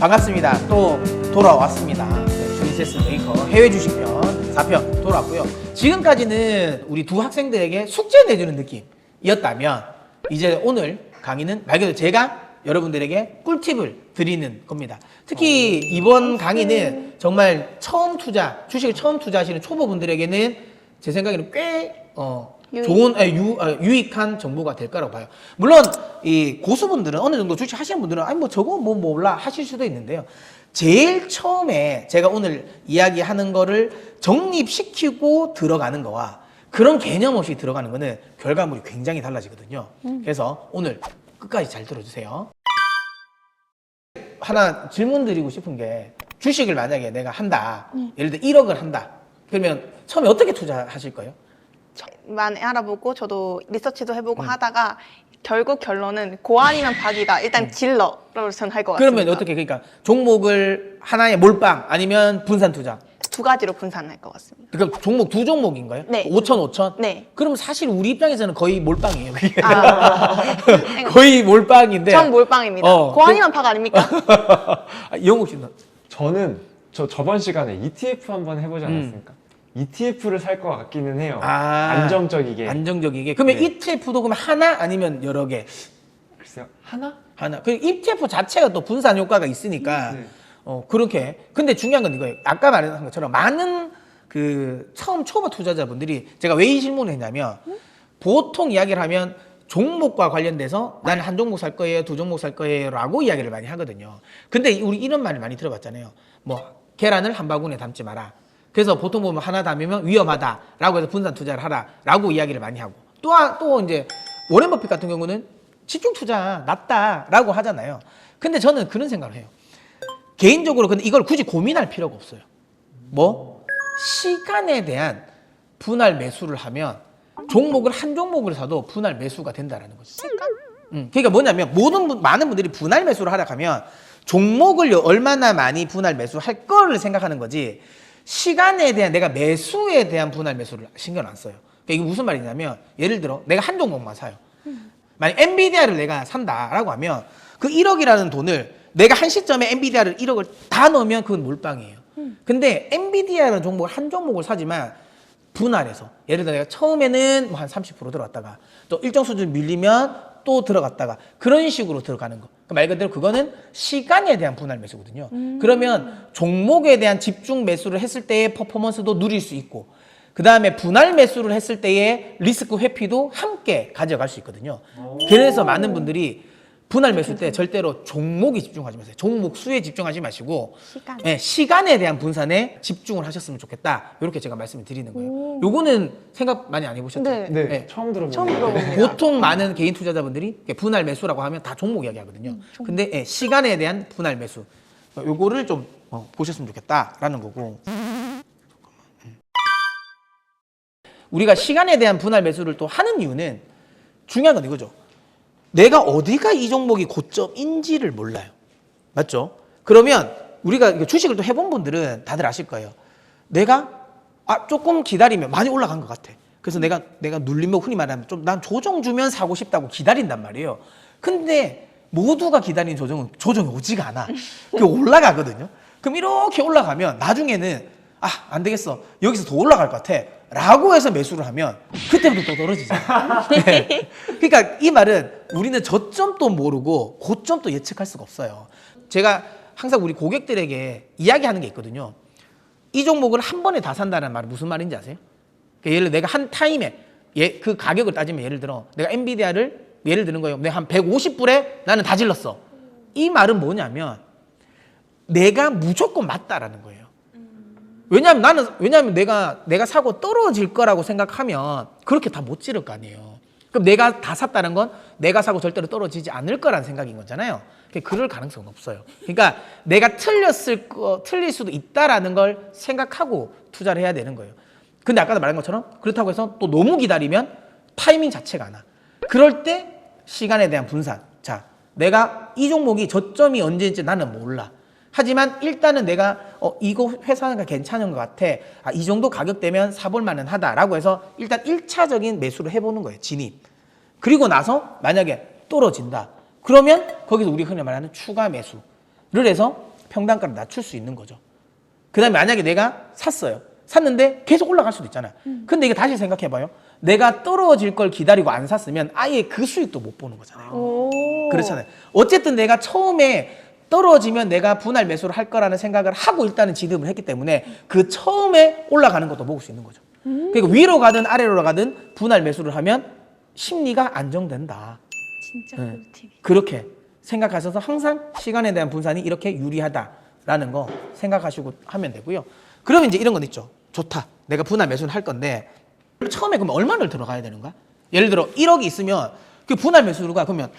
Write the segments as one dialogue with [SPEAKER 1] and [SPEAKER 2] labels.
[SPEAKER 1] 반갑습니다. 또 돌아왔습니다. 주니세스 메이커 해외 주식편 4편 돌아왔고요. 지금까지는 우리 두 학생들에게 숙제 내주는 느낌이었다면 이제 오늘 강의는 말 그대로 제가 여러분들에게 꿀팁을 드리는 겁니다. 특히 이번 강의는 정말 처음 투자, 주식을 처음 투자하시는 초보분들에게는 제 생각에는 꽤 좋은 유익한 정보가 될 거라고 봐요. 물론 이 고수분들은 어느 정도 주식 하시는 분들은 아니 뭐 저거 뭐 몰라 하실 수도 있는데요. 제일 처음에 제가 오늘 이야기하는 거를 정립시키고 들어가는 거와 그런 개념 없이 들어가는 거는 결과물이 굉장히 달라지거든요. 그래서 오늘 끝까지 잘 들어주세요. 하나 질문 드리고 싶은 게 주식을 만약에 내가 한다. 예를 들어 1억을 한다. 그러면 처음에 어떻게 투자하실 거예요?
[SPEAKER 2] 많이 알아보고 저도 리서치도 해보고 하다가 결국 결론은 고안이면 박이다. 일단 질러로 저는 할 것 같습니다.
[SPEAKER 1] 그러면 어떻게 그러니까 종목을 하나에 몰빵 아니면 분산 투자?
[SPEAKER 2] 두 가지로 분산할 것 같습니다.
[SPEAKER 1] 그러니까 종목 두 종목인가요?
[SPEAKER 2] 네.
[SPEAKER 1] 5천 5천?
[SPEAKER 2] 네.
[SPEAKER 1] 그럼 사실 우리 입장에서는 거의 몰빵이에요. 그게.
[SPEAKER 2] 거의
[SPEAKER 1] 거의 몰빵인데.
[SPEAKER 2] 전 몰빵입니다. 고안이면 박 아닙니까?
[SPEAKER 1] 영국 씨는?
[SPEAKER 3] 저는 저번 시간에 ETF 한번 해보지 않았습니까? ETF를 살 것 같기는 해요. 안정적이게.
[SPEAKER 1] 안정적이게. 그러면
[SPEAKER 3] 네.
[SPEAKER 1] ETF도 그러면 하나 아니면 여러 개?
[SPEAKER 3] 글쎄요, 하나?
[SPEAKER 1] 하나. 그 ETF 자체가 또 분산 효과가 있으니까
[SPEAKER 3] 네.
[SPEAKER 1] 그렇게. 근데 중요한 건 이거예요. 아까 말한 것처럼 많은 그 처음 초보 투자자분들이 제가 왜 이 질문을 했냐면 보통 이야기를 하면 종목과 관련돼서 나는 한 종목 살 거예요, 두 종목 살 거예요 라고 이야기를 많이 하거든요. 근데 우리 이런 말을 많이 들어봤잖아요. 뭐 계란을 한 바구니에 담지 마라. 그래서 보통 보면 하나 담으면 위험하다라고 해서 분산 투자를 하라라고 이야기를 많이 하고 또 이제 워렌 버핏 같은 경우는 집중 투자 낫다라고 하잖아요. 근데 저는 그런 생각을 해요. 개인적으로 근데 이걸 굳이 고민할 필요가 없어요. 뭐 시간에 대한 분할 매수를 하면 종목을 한 종목을 사도 분할 매수가 된다라는 거죠. 그러니까 뭐냐면 많은 분들이 분할 매수를 하라 하면 종목을 얼마나 많이 분할 매수할 거를 생각하는 거지. 시간에 대한 내가 매수에 대한 분할 매수를 신경 안 써요. 그러니까 이게 무슨 말이냐면 예를 들어 내가 한 종목만 사요. 만약 엔비디아를 내가 산다라고 하면 그 1억이라는 돈을 내가 한 시점에 엔비디아를 1억을 다 넣으면 그건 몰빵이에요. 근데 엔비디아라는 종목을 한 종목을 사지만 분할해서 예를 들어 내가 처음에는 뭐 한 30% 들어갔다가 또 일정 수준 밀리면 또 들어갔다가 그런 식으로 들어가는 거. 말 그대로 그거는 시간에 대한 분할 매수거든요. 그러면 종목에 대한 집중 매수를 했을 때의 퍼포먼스도 누릴 수 있고 그 다음에 분할 매수를 했을 때의 리스크 회피도 함께 가져갈 수 있거든요. 그래서 많은 분들이 분할 매수 때 절대로 종목에 집중하지 마세요. 종목 수에 집중하지 마시고 시간에 대한 분산에 집중을 하셨으면 좋겠다. 이렇게 제가 말씀을 드리는 거예요. 요거는 생각 많이 안 해보셨죠?
[SPEAKER 3] 네. 처음 들어보는 거예요.
[SPEAKER 1] 보통 많은 개인 투자자분들이 분할 매수라고 하면 다 종목 이야기 하거든요. 근데 시간에 대한 분할 매수 요거를 좀 보셨으면 좋겠다라는 거고. 우리가 시간에 대한 분할 매수를 또 하는 이유는 중요한 건 이거죠. 내가 어디가 이 종목이 고점인지를 몰라요. 맞죠? 그러면 우리가 주식을 또 해본 분들은 다들 아실 거예요. 내가 조금 기다리면 많이 올라간 것 같아. 그래서 내가 눌리면 흔히 말하면 좀 난 조정 주면 사고 싶다고 기다린단 말이에요. 근데 모두가 기다리는 조정이 오지가 않아. 그게 올라가거든요. 그럼 이렇게 올라가면 나중에는 안 되겠어. 여기서 더 올라갈 것 같아. 라고 해서 매수를 하면 그때부터 또 떨어지잖아. 네. 그러니까 이 말은 우리는 저점도 모르고 고점도 예측할 수가 없어요. 제가 항상 우리 고객들에게 이야기하는 게 있거든요. 이 종목을 한 번에 다 산다는 말은 무슨 말인지 아세요? 그러니까 예를 들어 내가 한 타임에 그 가격을 따지면 예를 들어 내가 엔비디아를 예를 드는 거예요. 내가 한 150불에 나는 다 질렀어. 이 말은 뭐냐면 내가 무조건 맞다라는 거예요. 왜냐면 내가 사고 떨어질 거라고 생각하면 그렇게 다 못 지를 거 아니에요. 그럼 내가 다 샀다는 건 내가 사고 절대로 떨어지지 않을 거라는 생각인 거잖아요. 그럴 가능성은 없어요. 그러니까 내가 틀릴 수도 있다라는 걸 생각하고 투자를 해야 되는 거예요. 근데 아까도 말한 것처럼 그렇다고 해서 또 너무 기다리면 타이밍 자체가 안 와. 그럴 때 시간에 대한 분산. 자, 내가 이 종목이 저점이 언제인지 나는 몰라. 하지만 일단은 내가 이거 회사가 괜찮은 것 같아. 이 정도 가격대면 사볼 만은 하다라고 해서 일단 1차적인 매수를 해보는 거예요. 진입. 그리고 나서 만약에 떨어진다. 그러면 거기서 우리 흔히 말하는 추가 매수를 해서 평단가를 낮출 수 있는 거죠. 그 다음에 만약에 내가 샀어요. 샀는데 계속 올라갈 수도 있잖아요. 근데 이게 다시 생각해봐요. 내가 떨어질 걸 기다리고 안 샀으면 아예 그 수익도 못 보는 거잖아요.
[SPEAKER 2] 오.
[SPEAKER 1] 그렇잖아요. 어쨌든 내가 처음에 떨어지면 내가 분할 매수를 할 거라는 생각을 하고 일단은 지급을 했기 때문에 그 처음에 올라가는 것도 먹을 수 있는 거죠. 그러니까 위로 가든 아래로 가든 분할 매수를 하면 심리가 안정된다.
[SPEAKER 2] 진짜 꿀팁이.
[SPEAKER 1] 그렇게 생각하셔서 항상 시간에 대한 분산이 이렇게 유리하다라는 거 생각하시고 하면 되고요. 그러면 이제 이런 건 있죠. 좋다. 내가 분할 매수를 할 건데 처음에 그러면 얼마를 들어가야 되는가? 예를 들어 1억이 있으면 그 분할 매수가 그러면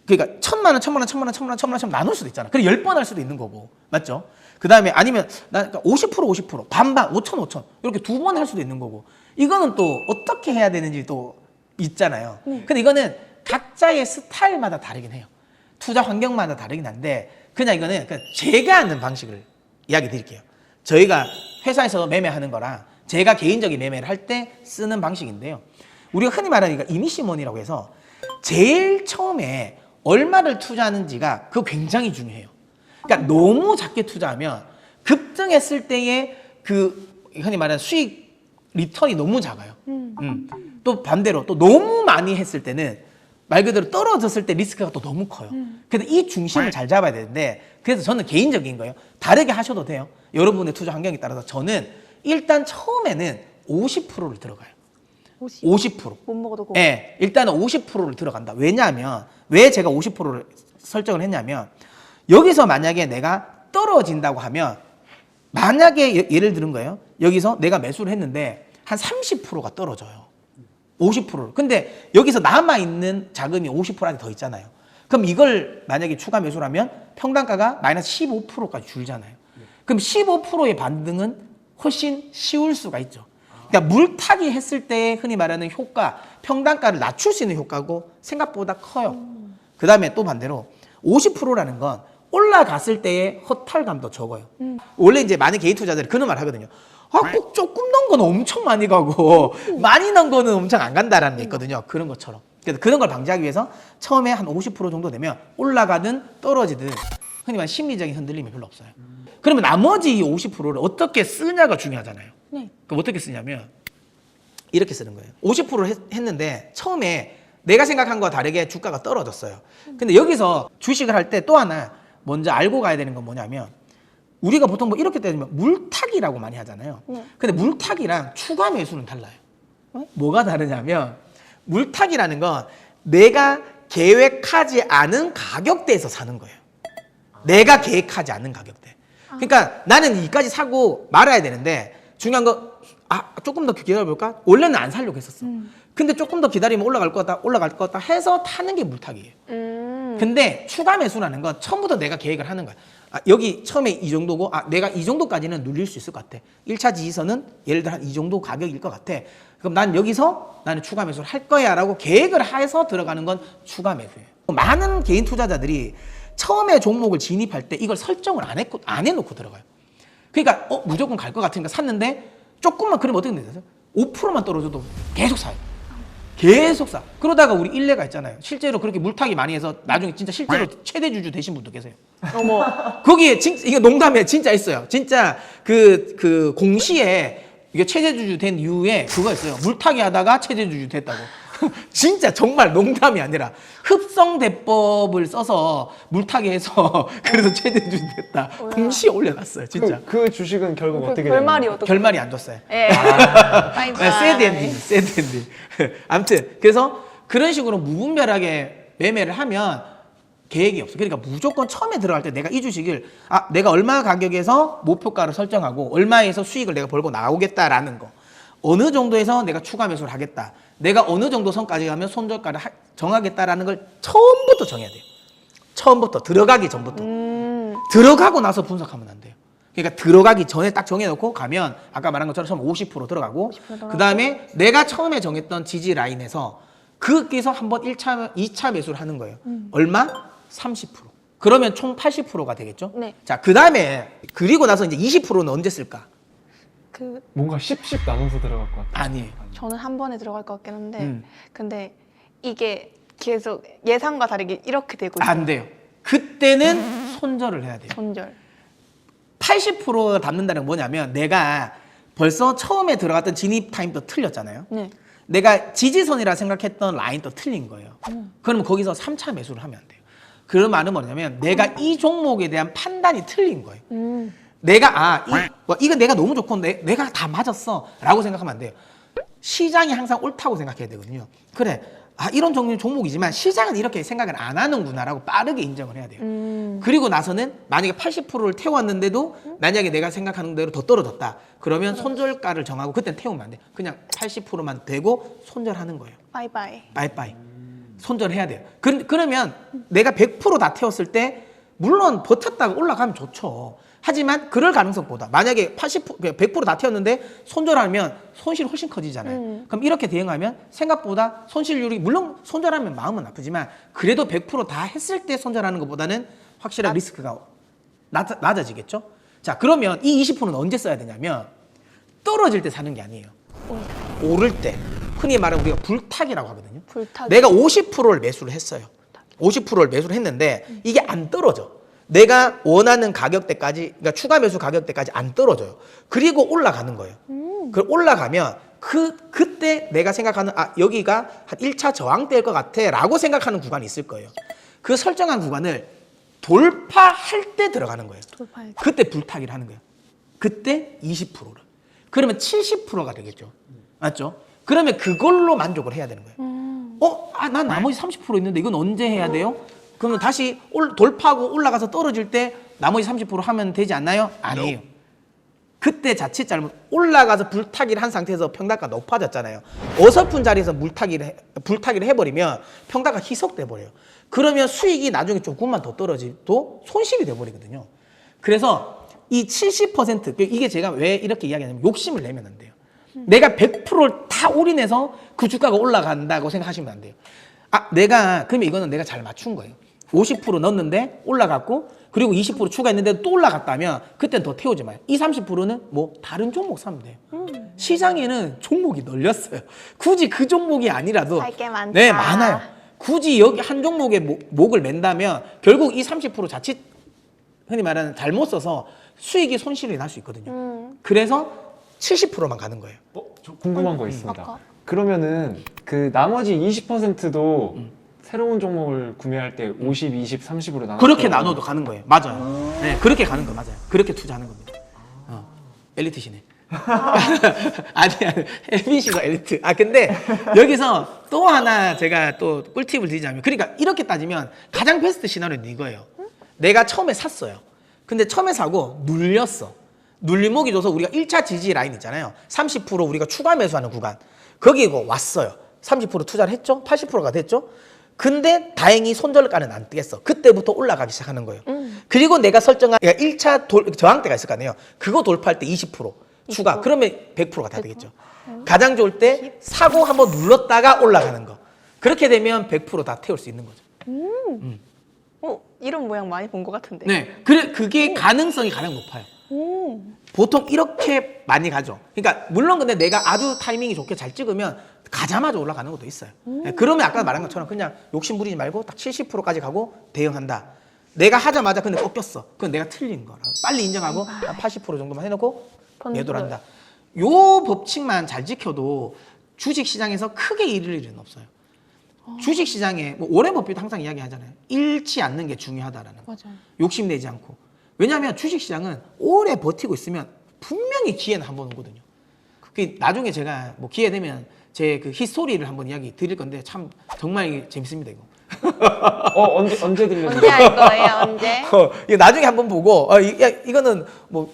[SPEAKER 1] 그러니까 1,000만 원, 1,000만 원, 1,000만 원, 1,000만 원, 1,000만 원 나눌 수도 있잖아. 그래 10번 할 수도 있는 거고. 맞죠? 그 다음에 아니면 나 50%, 50%, 반반, 5,000, 5,000 이렇게 2번 할 수도 있는 거고. 이거는 또 어떻게 해야 되는지 또 있잖아요. 근데 이거는 각자의 스타일마다 다르긴 해요. 투자 환경마다 다르긴 한데 그냥 이거는 그냥 제가 하는 방식을 이야기 드릴게요. 저희가 회사에서 매매하는 거랑 제가 개인적인 매매를 할 때 쓰는 방식인데요. 우리가 흔히 말하는 이니시머니라고 해서 제일 처음에 얼마를 투자하는지가 그거 굉장히 중요해요. 그러니까 너무 작게 투자하면 급등했을 때의 그 흔히 말하는 수익 리턴이 너무 작아요. 또 반대로 또 너무 많이 했을 때는 말 그대로 떨어졌을 때 리스크가 또 너무 커요. 그래서 이 중심을 잘 잡아야 되는데 그래서 저는 개인적인 거예요. 다르게 하셔도 돼요. 여러분의 투자 환경에 따라서 저는 일단 처음에는 50%를 들어가요. 50%.
[SPEAKER 2] 못 먹어도 고.
[SPEAKER 1] 네, 일단은 50%를 들어간다. 왜냐하면 왜 제가 50%를 설정을 했냐면 여기서 만약에 내가 떨어진다고 하면 만약에 예를 들은 거예요. 여기서 내가 매수를 했는데 한 30%가 떨어져요. 50%를. 근데 여기서 남아있는 자금이 50%한테 더 있잖아요. 그럼 이걸 만약에 추가 매수를 하면 평단가가 마이너스 15%까지 줄잖아요. 그럼 15%의 반등은 훨씬 쉬울 수가 있죠. 그러니까 물타기 했을 때 흔히 말하는 효과, 평단가를 낮출 수 있는 효과고 생각보다 커요. 그 다음에 또 반대로 50%라는 건 올라갔을 때의 허탈감도 적어요. 원래 이제 많은 개인 투자자들이 그런 말 하거든요. 아, 꼭 조금 넣은 건 엄청 많이 가고 많이 넣은 거는 엄청 안 간다라는 게 있거든요. 그런 것처럼. 그래서 그런 걸 방지하기 위해서 처음에 한 50% 정도 되면 올라가든 떨어지든 흔히 말하는 심리적인 흔들림이 별로 없어요. 그러면 나머지 이 50%를 어떻게 쓰냐가 중요하잖아요.
[SPEAKER 2] 네.
[SPEAKER 1] 그럼 어떻게 쓰냐면 이렇게 쓰는 거예요. 50%를 했는데 처음에 내가 생각한 거와 다르게 주가가 떨어졌어요. 근데 여기서 주식을 할 때 또 하나 먼저 알고 가야 되는 건 뭐냐면 우리가 보통 뭐 이렇게 따지면 물타기라고 많이 하잖아요. 근데 물타기랑 추가 매수는 달라요. 뭐가 다르냐면 물타기라는 건 내가 계획하지 않은 가격대에서 사는 거예요. 내가 계획하지 않는 가격대. 그러니까 나는 이까지 사고 말아야 되는데 중요한 거 조금 더 기다려볼까? 원래는 안 살려고 했었어. 근데 조금 더 기다리면 올라갈 것 같다 해서 타는 게 물타기예요. 근데 추가 매수라는 건 처음부터 내가 계획을 하는 거야. 여기 처음에 이 정도고 내가 이 정도까지는 눌릴 수 있을 것 같아. 1차 지지선은 예를 들어 한 이 정도 가격일 것 같아. 그럼 난 여기서 나는 추가 매수를 할 거야 라고 계획을 해서 들어가는 건 추가 매수예요. 많은 개인 투자자들이 처음에 종목을 진입할 때 이걸 설정을 안 해놓고 들어가요. 그러니까 무조건 갈 것 같으니까 샀는데 조금만 그러면 어떻게 되죠? 5%만 떨어져도 계속 사요. 계속 사. 그러다가 우리 일례가 있잖아요. 실제로 그렇게 물타기 많이 해서 나중에 진짜 실제로 최대 주주 되신 분도 계세요.
[SPEAKER 2] 어머.
[SPEAKER 1] 거기에 진짜 이게 농담이에요. 진짜 있어요. 진짜 그 공시에 이게 최대 주주 된 이후에 그거 있어요. 물타기 하다가 최대 주주 됐다고. 진짜 정말 농담이 아니라 흡성대법을 써서 물타기해서 그래서 최대 주주 됐다. 공시에 올려놨어요. 진짜.
[SPEAKER 3] 그 주식은 결국 어떻게
[SPEAKER 2] 결말이
[SPEAKER 3] 됐나요?
[SPEAKER 2] 어떻게?
[SPEAKER 1] 결말이 안 좋았어요.
[SPEAKER 2] 예. 바이바이.
[SPEAKER 1] 새드 엔딩, 새드 엔딩. 아무튼 그래서 그런 식으로 무분별하게 매매를 하면 계획이 없어. 그러니까 무조건 처음에 들어갈 때 내가 이 주식을 내가 얼마 가격에서 목표가를 설정하고 얼마에서 수익을 내가 벌고 나오겠다라는 거. 어느 정도에서 내가 추가 매수를 하겠다. 내가 어느 정도 선까지 가면 손절가를 정하겠다라는 걸 처음부터 정해야 돼요. 처음부터 들어가기 전부터. 들어가고 나서 분석하면 안 돼요. 그러니까 들어가기 전에 딱 정해놓고 가면 아까 말한 것처럼 처음 50% 들어가고
[SPEAKER 2] 50%
[SPEAKER 1] 그 다음에 내가 처음에 정했던 지지 라인에서 거기서 한번 1차, 2차 매수를 하는 거예요. 얼마? 30%. 그러면 총 80%가 되겠죠?
[SPEAKER 2] 네.
[SPEAKER 1] 자, 그 다음에 그리고 나서 이제 20%는 언제 쓸까?
[SPEAKER 3] 뭔가 10씩 나눠서 들어갈 것 같아요.
[SPEAKER 1] 아니에요.
[SPEAKER 2] 저는 한 번에 들어갈 것 같긴 한데 근데 이게 계속 예상과 다르게 이렇게 되고 있어요.
[SPEAKER 1] 안 돼요. 그때는 손절을 해야 돼요.
[SPEAKER 2] 손절.
[SPEAKER 1] 80%가 담는다는 건 뭐냐면 내가 벌써 처음에 들어갔던 진입 타임도 틀렸잖아요.
[SPEAKER 2] 네.
[SPEAKER 1] 내가 지지선이라 생각했던 라인도 틀린 거예요. 그러면 거기서 3차 매수를 하면 안 돼요. 그 말은 뭐냐면 내가 이 종목에 대한 판단이 틀린 거예요. 내가 이건 내가 너무 좋고 내가 다 맞았어 라고 생각하면 안 돼요. 시장이 항상 옳다고 생각해야 되거든요. 그래, 이런 종류의 종목이지만 시장은 이렇게 생각을 안 하는구나 라고 빠르게 인정을 해야 돼요. 그리고 나서는 만약에 80%를 태웠는데도 만약에 내가 생각하는 대로 더 떨어졌다. 그러면 손절가를 정하고 그때는 태우면 안 돼요. 그냥 80%만 되고 손절하는 거예요.
[SPEAKER 2] 바이바이.
[SPEAKER 1] 빠이빠이. 손절해야 돼요. 그러면 내가 100% 다 태웠을 때 물론 버텼다가 올라가면 좋죠. 하지만 그럴 가능성보다 만약에 100%다 태웠는데 손절하면 손실이 훨씬 커지잖아요. 그럼 이렇게 대응하면 생각보다 손실률이 물론 손절하면 마음은 아프지만 그래도 100%다 했을 때 손절하는 것보다는 확실한 리스크가 낮아지겠죠. 자, 그러면 이 20%는 언제 써야 되냐면 떨어질 때 사는 게 아니에요. 오를 때. 흔히 말하는 우리가 불타기라고 하거든요.
[SPEAKER 2] 불타기.
[SPEAKER 1] 내가 50%를 매수를 했어요. 50%를 매수를 했는데 이게 안 떨어져. 내가 원하는 가격대까지, 그러니까 추가 매수 가격대까지 안 떨어져요. 그리고 올라가는 거예요. 그 올라가면 그때 내가 생각하는 여기가 한 1차 저항대일 것 같아 라고 생각하는 구간이 있을 거예요. 그 설정한 구간을 돌파할 때 들어가는 거예요.
[SPEAKER 2] 돌파할 때.
[SPEAKER 1] 그때 불타기를 하는 거예요. 그때 20%를. 그러면 70%가 되겠죠. 맞죠? 그러면 그걸로 만족을 해야 되는 거예요. 난 나머지 30% 있는데 이건 언제 해야 돼요? 그러면 다시 돌파하고 올라가서 떨어질 때 나머지 30% 하면 되지 않나요? 아니에요. 그때 자칫 잘못 올라가서 불타기를 한 상태에서 평단가 높아졌잖아요. 어설픈 자리에서 불타기를 해버리면 평단가 희석돼 버려요. 그러면 수익이 나중에 조금만 더 떨어지도 손실이 돼버리거든요. 그래서 이 70% 이게 제가 왜 이렇게 이야기하냐면 욕심을 내면 안 돼요. 내가 100%를 다 올인해서 그 주가가 올라간다고 생각하시면 안 돼요. 그러면 이거는 내가 잘 맞춘 거예요. 50% 넣었는데 올라갔고 그리고 20% 추가했는데 또 올라갔다면 그때는 더 태우지 마요. 이 30%는 뭐 다른 종목 사면 돼요. 시장에는 종목이 널렸어요. 굳이 그 종목이 아니라도
[SPEAKER 2] 살 게 많다.
[SPEAKER 1] 네, 많아요. 굳이 여기 한 종목에 목을 맨다면 결국 이 30% 자칫 흔히 말하는 잘못 써서 수익이 손실이 날 수 있거든요. 그래서 70%만 가는 거예요.
[SPEAKER 3] 저 궁금한 거 있습니다.
[SPEAKER 2] 아까.
[SPEAKER 3] 그러면은 그 나머지 20%도 새로운 종목을 구매할 때 50, 20, 30으로 나눠
[SPEAKER 1] 그렇게 나눠도 가는 거예요. 맞아요. 네, 그렇게 가는 거 맞아요. 그렇게 투자하는 겁니다. 엘리트시네. 아니, MBC가 엘리트. 근데 여기서 또 하나 제가 또 꿀팁을 드리자면, 그러니까 이렇게 따지면 가장 베스트 시나리오는 이거예요. 내가 처음에 샀어요. 근데 처음에 사고 눌렸어. 눌림목이 줘서 우리가 1차 지지 라인 있잖아요. 30% 우리가 추가 매수하는 구간. 거기 왔어요. 30% 투자를 했죠? 80%가 됐죠? 근데 다행히 손절가는 안 뜨겠어. 그때부터 올라가기 시작하는 거예요. 그리고 내가 설정한 1차 저항대가 있을 거 아니에요. 그거 돌파할 때 20% 추가. 그러면 100%가 다 되겠죠. 가장 좋을 때 사고 한번 눌렀다가 올라가는 거. 그렇게 되면 100% 다 태울 수 있는 거죠.
[SPEAKER 2] 이런 모양 많이 본 것 같은데.
[SPEAKER 1] 네, 그게 가능성이 가장 높아요. 보통 이렇게 많이 가죠. 그러니까 물론 근데 내가 아주 타이밍이 좋게 잘 찍으면 가자마자 올라가는 것도 있어요. 네, 그러면 아까 말한 것처럼 그냥 욕심 부리지 말고 딱 70%까지 가고 대응한다. 내가 하자마자 근데 꺾였어. 그건 내가 틀린 거라. 빨리 인정하고 80% 정도만 해놓고 매도를 한다. 요 법칙만 잘 지켜도 주식시장에서 크게 잃을 일은 없어요. 주식시장에 뭐 오렌 버핏도 항상 이야기하잖아요. 잃지 않는 게 중요하다라는 거.
[SPEAKER 2] 맞아요.
[SPEAKER 1] 욕심내지 않고. 왜냐하면 주식시장은 오래 버티고 있으면 분명히 기회는 한 번 오거든요. 나중에 제가 뭐 기회 되면 제 그 히스토리를 한번 이야기 드릴 건데 참 정말 재밌습니다 이거.
[SPEAKER 3] 언제 들려요?
[SPEAKER 2] 언제 할 거예요? 언제?
[SPEAKER 1] 이거 나중에 한번 보고 이거는 뭐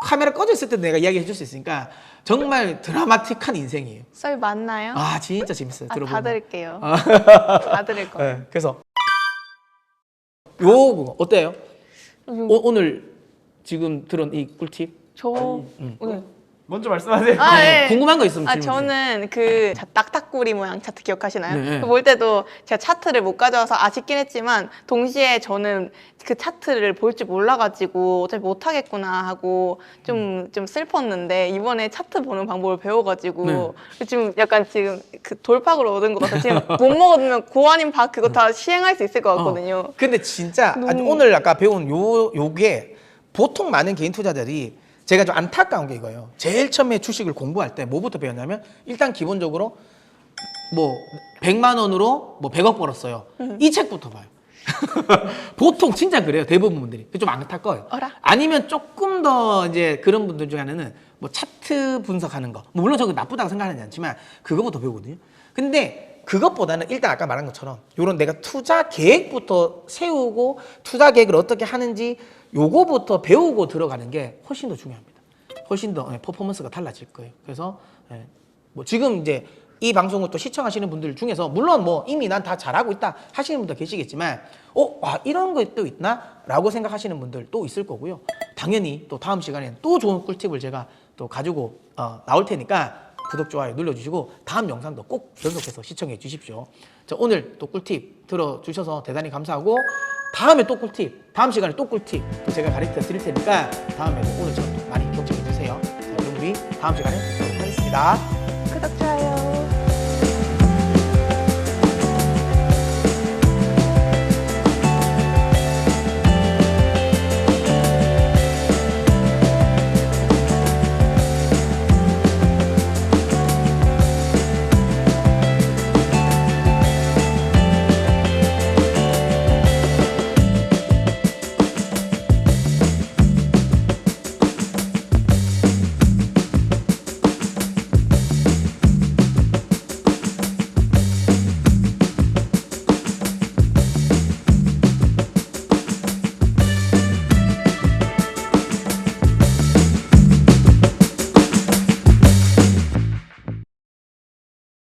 [SPEAKER 1] 카메라 꺼져 있을 때 내가 이야기해 줄 수 있으니까 정말 드라마틱한 인생이에요.
[SPEAKER 2] 썰 맞나요?
[SPEAKER 1] 진짜 재밌어요.
[SPEAKER 2] 다
[SPEAKER 1] 들어보면.
[SPEAKER 2] 들을게요. 다 들을 거예요.
[SPEAKER 1] 네, 그래서 요 어때요? 오늘 지금 들은 이 꿀팁?
[SPEAKER 2] 네.
[SPEAKER 3] 먼저 말씀하세요.
[SPEAKER 2] 네.
[SPEAKER 1] 궁금한 거 있으면 질문 주세요.
[SPEAKER 2] 저는 그 낙타꾸리 모양 차트 기억하시나요?
[SPEAKER 1] 네.
[SPEAKER 2] 그거 볼 때도 제가 차트를 못 가져와서 아쉽긴 했지만 동시에 저는 그 차트를 볼 줄 몰라가지고 어차피 못하겠구나 하고 좀 슬펐는데 이번에 차트 보는 방법을 배워가지고 지금 약간 그 돌파구를 얻은 것 같아요. 지금 못 먹으면 고환인 밥 그거 다 시행할 수 있을 것 같거든요.
[SPEAKER 1] 근데 진짜 오늘 아까 배운 요게 보통 많은 개인 투자자들이 제가 좀 안타까운 게 이거예요. 제일 처음에 주식을 공부할 때 뭐부터 배웠냐면 일단 기본적으로 뭐 100만 원으로 뭐 100억 벌었어요. 이 책부터 봐요. 보통 진짜 그래요. 대부분 분들이. 좀 안타까워요.
[SPEAKER 2] 어라?
[SPEAKER 1] 아니면 조금 더 이제 그런 분들 중에 하나는 뭐 차트 분석하는 거. 뭐 물론 저거 나쁘다고 생각하지 않지만 그거부터 배우거든요. 근데 그것보다는 일단 아까 말한 것처럼 요런 내가 투자 계획부터 세우고 투자 계획을 어떻게 하는지 요거부터 배우고 들어가는 게 훨씬 더 중요합니다. 훨씬 더 퍼포먼스가 달라질 거예요. 그래서 뭐 지금 이제 이 방송을 또 시청하시는 분들 중에서 물론 뭐 이미 난 다 잘하고 있다 하시는 분도 계시겠지만 이런 거 또 있나? 라고 생각하시는 분들 또 있을 거고요. 당연히 또 다음 시간에는 또 좋은 꿀팁을 제가 또 가지고 나올 테니까 구독, 좋아요 눌러주시고 다음 영상도 꼭 연속해서 시청해 주십시오. 자, 오늘 또 꿀팁 들어주셔서 대단히 감사하고 다음에 또 꿀팁, 다음 시간에 또 꿀팁 또 제가 가르쳐 드릴 테니까 다음에도 오늘처럼 많이 경청해 주세요. 자, 그럼 우리 다음 시간에 뵙도록 하겠습니다.
[SPEAKER 2] 구독, 좋아요.